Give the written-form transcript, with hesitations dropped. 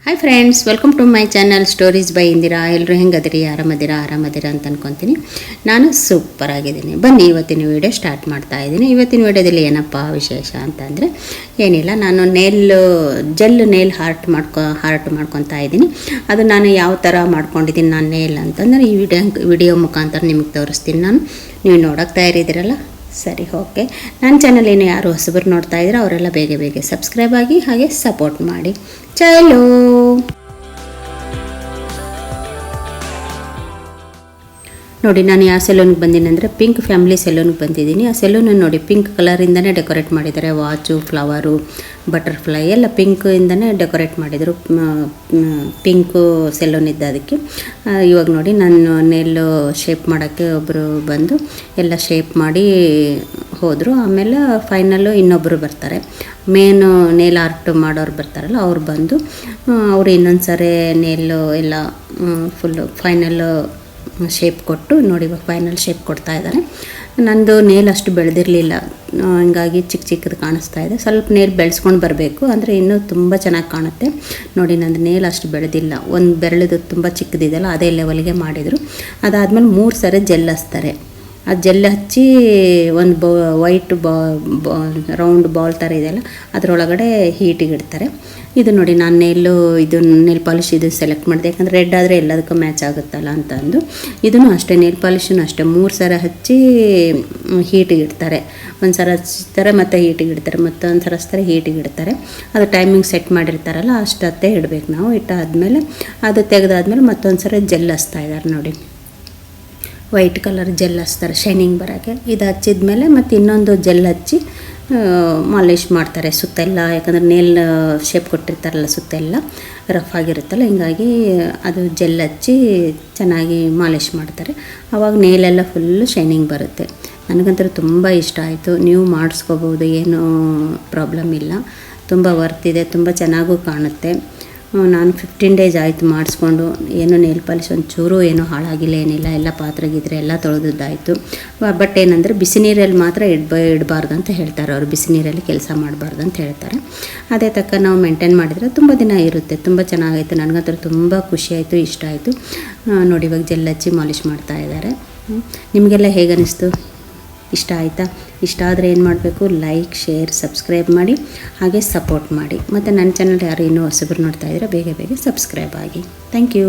Hi friends, welcome to my channel stories by Indira. ಎಲ್ಲರೂ ಹೆಂಗದಿರಿ? ಆರಾಮದಿರಾ ಅಂತ ಅನ್ಕೊತೀನಿ. ನಾನು ಸೂಪರ್ ಆಗಿದ್ದೀನಿ. ಬನ್ನಿ ಇವತ್ತಿನ ವೀಡಿಯೋ ಸ್ಟಾರ್ಟ್ ಮಾಡ್ತಾ ಇದ್ದೀನಿ. ಇವತ್ತಿನ ವೀಡಿಯೋದಲ್ಲಿ ಏನಪ್ಪ ವಿಶೇಷ ಅಂತಂದರೆ ಏನಿಲ್ಲ, ನಾನು ಜೆಲ್ ನೇಲ್ ಹಾರ್ಟ್ ಮಾಡ್ಕೊತಾ ಇದ್ದೀನಿ. ಅದು ನಾನು ಯಾವ ಥರ ಮಾಡ್ಕೊಂಡಿದ್ದೀನಿ ನಾನು ನೇಲ್ ಅಂತಂದರೆ ಈ ವಿಡಿಯೋ ಮುಖಾಂತರ ನಿಮಗೆ ತೋರಿಸ್ತೀನಿ. ನೀವು ನೋಡೋಕೆ ತಯಾರಿದ್ದೀರಲ್ಲ? ಸರಿ, ಓಕೆ. ನನ್ನ ಚಾನಲ್ ಏನು ಯಾರು ಹೊಸಬರು ನೋಡ್ತಾ ಇದ್ರೆ ಅವರೆಲ್ಲ ಬೇಗ ಸಬ್ಸ್ಕ್ರೈಬ್ ಆಗಿ ಹಾಗೆ ಸಪೋರ್ಟ್ ಮಾಡಿ. ಚಲೋ ನೋಡಿ, ನಾನು ಯಾವ ಸೆಲೂನ್ಗೆ ಬಂದೀನಿ ಅಂದರೆ ಪಿಂಕ್ ಫ್ಯಾಮಿಲಿ ಸೆಲೂನ್ಗೆ ಬಂದಿದ್ದೀನಿ. ಆ ಸೆಲೂನ್ ನೋಡಿ ಪಿಂಕ್ ಕಲರಿಂದನೇ ಡೆಕೋರೇಟ್ ಮಾಡಿದ್ದಾರೆ. ವಾಚು, ಫ್ಲವರು, ಬಟರ್ಫ್ಲೈ ಎಲ್ಲ ಪಿಂಕಿಂದನೇ ಡೆಕೋರೇಟ್ ಮಾಡಿದರು. ಪಿಂಕು ಸೆಲೂನ್ ಇದ್ದ ಅದಕ್ಕೆ. ಇವಾಗ ನೋಡಿ, ನಾನು ನೇಲ್ ಶೇಪ್ ಮಾಡೋಕ್ಕೆ ಒಬ್ಬರು ಬಂದು ಎಲ್ಲ ಶೇಪ್ ಮಾಡಿ ಹೋದರು. ಆಮೇಲೆ ಫೈನಲ್ಲು ಇನ್ನೊಬ್ಬರು ಬರ್ತಾರೆ, ಮೇನು ನೇಲ್ ಆರ್ಟ್ ಮಾಡೋರು ಬರ್ತಾರಲ್ಲ, ಅವ್ರು ಬಂದು ಅವರು ಇನ್ನೊಂದು ಸರಿ ನೇಲು ಎಲ್ಲ ಫುಲ್ಲು ಫೈನಲ್ಲು ಶೇಪ್ ಕೊಟ್ಟು ನೋಡಿ, ಇವಾಗ ಫೈನಲ್ ಶೇಪ್ ಕೊಡ್ತಾ ಇದ್ದಾರೆ. ನಂದು ನೇಲ್ ಅಷ್ಟು ಬೆಳೆದಿರಲಿಲ್ಲ, ಹಂಗಾಗಿ ಚಿಕ್ಕದು ಕಾಣಿಸ್ತಾ ಇದೆ. ಸ್ವಲ್ಪ ನೇಲ್ ಬೆಳೆಸ್ಕೊಂಡು ಬರಬೇಕು, ಅಂದರೆ ಇನ್ನೂ ತುಂಬ ಚೆನ್ನಾಗಿ ಕಾಣುತ್ತೆ. ನೋಡಿ, ನಂದು ನೇಲ್ ಅಷ್ಟು ಬೆಳೆದಿಲ್ಲ, ಒಂದು ಬೆರಳಿದು ತುಂಬ ಚಿಕ್ಕದಿದೆಯಲ್ಲ ಅದೇ ಲೆವೆಲ್ಗೆ ಮಾಡಿದರು. ಅದಾದಮೇಲೆ 3 ಸರಿ ಜೆಲ್ ಹಚ್ತಾರೆ. ಆ ಜೆಲ್ ಹಚ್ಚಿ ಒಂದು ವೈಟ್ ರೌಂಡ್ ಬಾಲ್ ಥರ ಇದೆಯಲ್ಲ ಅದರೊಳಗಡೆ ಹೀಟಿಗೆ ಇಡ್ತಾರೆ. ಇದು ನೋಡಿ, ನಾನು ನೇಲ್ ಪಾಲಿಶ್ ಇದು ಸೆಲೆಕ್ಟ್ ಮಾಡಿದೆ, ಯಾಕಂದರೆ ರೆಡ್ ಆದರೆ ಎಲ್ಲದಕ್ಕೂ ಮ್ಯಾಚ್ ಆಗುತ್ತಲ್ಲ ಅಂತ ಅಂದು. ಇದನ್ನು ಅಷ್ಟೇ, ನೇಲ್ ಪಾಲಿಶನ್ನು ಅಷ್ಟೇ 3 ಸಲ ಹಚ್ಚಿ ಹೀಟಿಗೆ ಇಡ್ತಾರೆ. ಒಂದು ಸಲ ಹಚ್ತಾರೆ, ಮತ್ತು ಹೀಟಿಗೆ ಇಡ್ತಾರೆ, ಮತ್ತೊಂದು ಸಲ ಹಚ್ತಾರೆ, ಹೀಟಿಗೆ ಇಡ್ತಾರೆ. ಅದು ಟೈಮಿಂಗ್ ಸೆಟ್ ಮಾಡಿರ್ತಾರಲ್ಲ ಅಷ್ಟೊತ್ತೇ ಇಡಬೇಕು ನಾವು. ಇಟ್ಟಾದಮೇಲೆ ಅದು ತೆಗೆದಾದ್ಮೇಲೆ ಮತ್ತೊಂದು ಸಲ ಜೆಲ್ ಹಚ್ತಾ ಇದ್ದಾರೆ ನೋಡಿ, ವೈಟ್ ಕಲರ್ ಜೆಲ್ ಹಚ್ತಾರೆ ಶೈನಿಂಗ್ ಬರೋಕ್ಕೆ. ಇದು ಹಚ್ಚಿದ ಮೇಲೆ ಮತ್ತು ಇನ್ನೊಂದು ಜೆಲ್ ಹಚ್ಚಿ ಮಾಲಿಶ್ ಮಾಡ್ತಾರೆ ಸುತ್ತೆಲ್ಲ, ಯಾಕಂದರೆ ನೇಲ್ ಶೇಪ್ ಕೊಟ್ಟಿರ್ತಾರಲ್ಲ ಸುತ್ತೆಲ್ಲ ರಫ್ ಆಗಿರುತ್ತಲ್ಲ, ಹಿಂಗಾಗಿ ಅದು ಜೆಲ್ ಹಚ್ಚಿ ಚೆನ್ನಾಗಿ ಮಾಲಿಶ್ ಮಾಡ್ತಾರೆ. ಆವಾಗ ನೇಲೆಲ್ಲ ಫುಲ್ಲು ಶೈನಿಂಗ್ ಬರುತ್ತೆ. ನನಗಂತೂ ತುಂಬ ಇಷ್ಟ ಆಯಿತು. ನೀವು ಮಾಡಿಸ್ಕೋಬೋದು, ಏನೂ ಪ್ರಾಬ್ಲಮ್ ಇಲ್ಲ. ತುಂಬ ವರ್ತಿದೆ, ತುಂಬ ಚೆನ್ನಾಗೂ ಕಾಣುತ್ತೆ. ನಾನು 15 ಡೇಸ್ ಆಯಿತು ಮಾಡಿಸ್ಕೊಂಡು. ಏನು ನೇಲ್ ಪಾಲಿಶ್ ಒಂಚೂರು ಏನೂ ಹಾಳಾಗಿಲ್ಲ, ಏನಿಲ್ಲ. ಎಲ್ಲ ಪಾತ್ರೆಗಿದ್ರೆ ಎಲ್ಲ ತೊಳೆದಿದ್ದಾಯಿತು. ಬಟ್ ಏನಂದರೆ ಬಿಸಿ ನೀರಲ್ಲಿ ಮಾತ್ರ ಇಡಬಾರ್ದು ಅಂತ ಹೇಳ್ತಾರೆ ಅವರು. ಬಿಸಿ ನೀರಲ್ಲಿ ಕೆಲಸ ಮಾಡಬಾರ್ದು ಅಂತ ಹೇಳ್ತಾರೆ. ಅದೇ ತಕ್ಕ ನಾವು ಮೇಂಟೈನ್ ಮಾಡಿದರೆ ತುಂಬ ದಿನ ಇರುತ್ತೆ. ತುಂಬ ಚೆನ್ನಾಗಾಯಿತು, ನನಗಂತೂ ತುಂಬ ಖುಷಿಯಾಯಿತು, ಇಷ್ಟ ಆಯಿತು. ನೋಡಿ, ಇವಾಗ ಜೆಲ್ ಹಚ್ಚಿ ಮಾಲಿಶ್ ಮಾಡ್ತಾ ಇದ್ದಾರೆ. ನಿಮಗೆಲ್ಲ ಹೇಗೆ ಅನ್ನಿಸ್ತು? ಇಷ್ಟ ಆಯಿತಾ? ಇಷ್ಟ ಆದರೆ ಏನು ಮಾಡಬೇಕು? ಲೈಕ್, ಶೇರ್, ಸಬ್ಸ್ಕ್ರೈಬ್ ಮಾಡಿ ಹಾಗೆ ಸಪೋರ್ಟ್ ಮಾಡಿ. ಮತ್ತು ನನ್ನ ಚಾನಲ್ ಯಾರು ಇನ್ನೂ ಹೊಸಬರು ನೋಡ್ತಾ ಇದ್ದರೆ ಬೇಗ ಸಬ್ಸ್ಕ್ರೈಬ್ ಆಗಿ. Thank you.